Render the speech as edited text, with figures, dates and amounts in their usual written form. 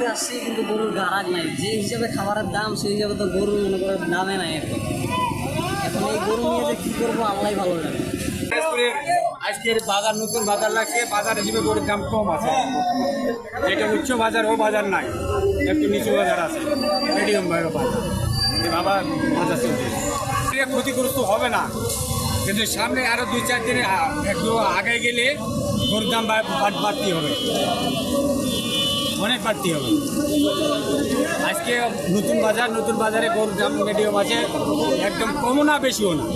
করতে আসছি, কিন্তু গরুর গাড়াক নাই। যে হিসাবে খাবারের দাম, সেই হিসাবে তো গরু মনে করেন দামে নাই। এখন এই গরু নিয়ে যে কী করবো আল্লাহ ভালো জানে। আজকের বাজার নতুন বাজার লাগছে, বাজার হিসেবে গরুর দাম কম আছে। যেটা উচ্চ বাজার ও বাজার নাই, একটু নিচু বাজার আছে, মিডিয়াম বাজার। বাবা বাজার চলছে, ক্ষতিগ্রস্ত হবে না, কিন্তু সামনে আরো 2-4 দিনে একটু আগে গেলে গরুর দাম বাড়তি হবে, অনেক বাড়তি হবে। আজকে নতুন বাজারে গরুর দাম মিডিয়াম আছে, একদম কমও না বেশিও না।